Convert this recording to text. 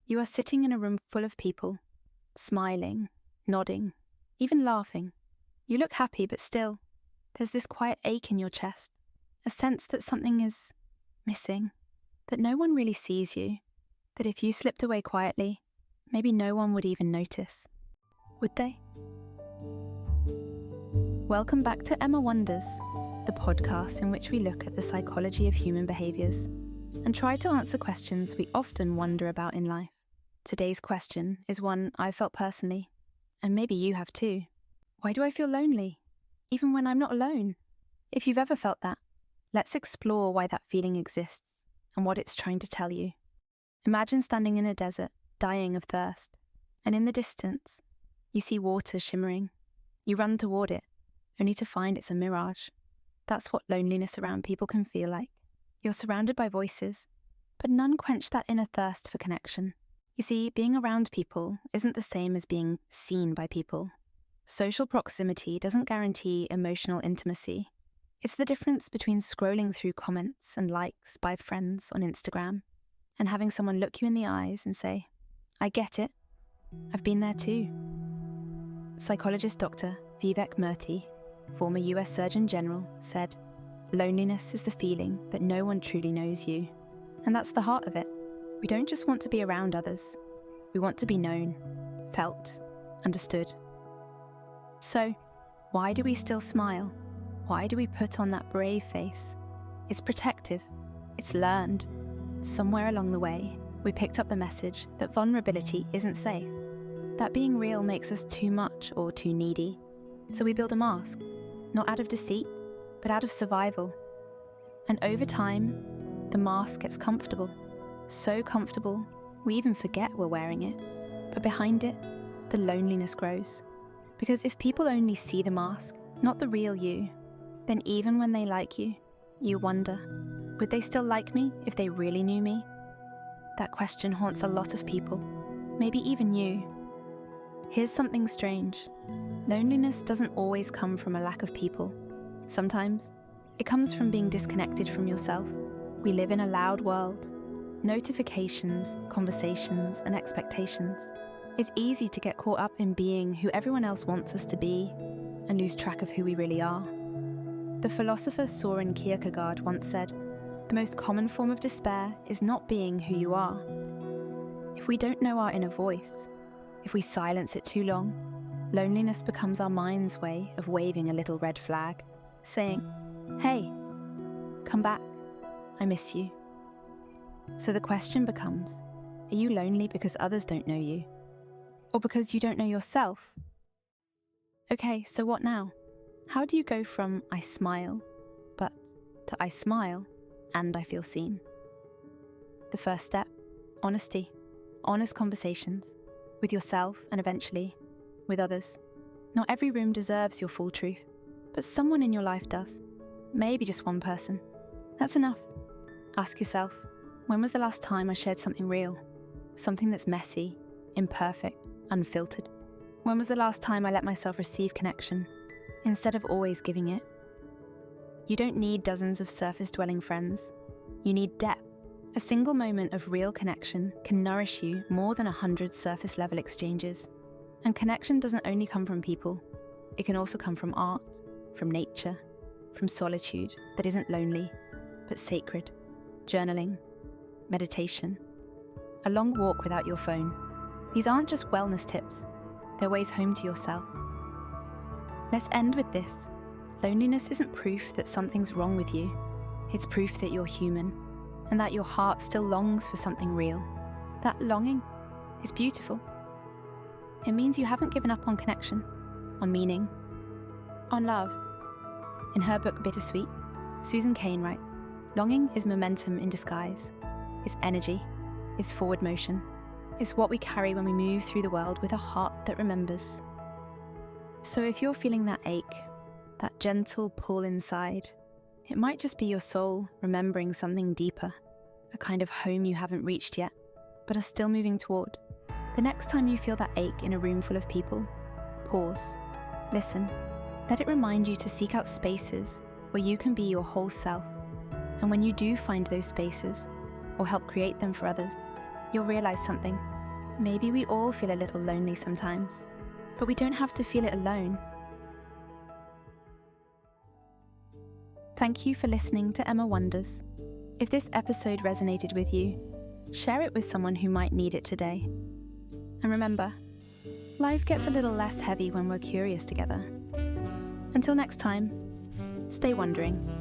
You are sitting in a room full of people, smiling, nodding, even laughing. You look happy, but still, there's this quiet ache in your chest, a sense that something is missing, that no one really sees you, that if you slipped away quietly, maybe no one would even notice. Would they? Welcome back to Emma Wonders, the podcast in which we look at the psychology of human behaviours and try to answer questions we often wonder about in life. Today's question is one I've felt personally, and maybe you have too. Why do I feel lonely, even when I'm not alone? If you've ever felt that, let's explore why that feeling exists and what it's trying to tell you. Imagine standing in a desert, dying of thirst, and in the distance, you see water shimmering. You run toward it, only to find it's a mirage. That's what loneliness around people can feel like. You're surrounded by voices, but none quench that inner thirst for connection. You see, being around people isn't the same as being seen by people. Social proximity doesn't guarantee emotional intimacy. It's the difference between scrolling through comments and likes by friends on Instagram and having someone look you in the eyes and say, "I get it. I've been there too." Psychologist Dr. Vivek Murthy, former US Surgeon General, said, "Loneliness is the feeling that no one truly knows you." And that's the heart of it. We don't just want to be around others. We want to be known, felt, understood. So, why do we still smile? Why do we put on that brave face? It's protective. It's learned. Somewhere along the way, we picked up the message that vulnerability isn't safe, that being real makes us too much or too needy. So we build a mask, not out of deceit, but out of survival. And over time, the mask gets comfortable. So comfortable, we even forget we're wearing it. But behind it, the loneliness grows. Because if people only see the mask, not the real you, then even when they like you, you wonder, would they still like me if they really knew me? That question haunts a lot of people, maybe even you. Here's something strange. Loneliness doesn't always come from a lack of people. Sometimes, it comes from being disconnected from yourself. We live in a loud world. Notifications, conversations, and expectations. It's easy to get caught up in being who everyone else wants us to be and lose track of who we really are. The philosopher Søren Kierkegaard once said, "The most common form of despair is not being who you are." If we don't know our inner voice, if we silence it too long, loneliness becomes our mind's way of waving a little red flag, saying, "Hey, come back, I miss you." So the question becomes, are you lonely because others don't know you? Or because you don't know yourself? Okay, so what now? How do you go from "I smile," but to "I smile and I feel seen"? The first step, honesty. Honest conversations. With yourself and eventually, with others. Not every room deserves your full truth, but someone in your life does. Maybe just one person. That's enough. Ask yourself, when was the last time I shared something real? Something that's messy, imperfect, unfiltered? When was the last time I let myself receive connection, instead of always giving it? You don't need dozens of surface-dwelling friends. You need depth. A single moment of real connection can nourish you more than 100 surface-level exchanges. And connection doesn't only come from people. It can also come from art, from nature, from solitude that isn't lonely, but sacred, journaling, meditation, a long walk without your phone. These aren't just wellness tips, they're ways home to yourself. Let's end with this. Loneliness isn't proof that something's wrong with you. It's proof that you're human, and that your heart still longs for something real. That longing is beautiful. It means you haven't given up on connection, on meaning, on love. In her book Bittersweet, Susan Cain writes, "Longing is momentum in disguise. It's energy. It's forward motion. It's what we carry when we move through the world with a heart that remembers." So if you're feeling that ache, that gentle pull inside, it might just be your soul remembering something deeper, a kind of home you haven't reached yet, but are still moving toward. The next time you feel that ache in a room full of people, pause, listen, let it remind you to seek out spaces where you can be your whole self. And when you do find those spaces, or help create them for others, you'll realize something. Maybe we all feel a little lonely sometimes, but we don't have to feel it alone. Thank you for listening to Emma Wonders. If this episode resonated with you, share it with someone who might need it today. And remember, life gets a little less heavy when we're curious together. Until next time, stay wondering.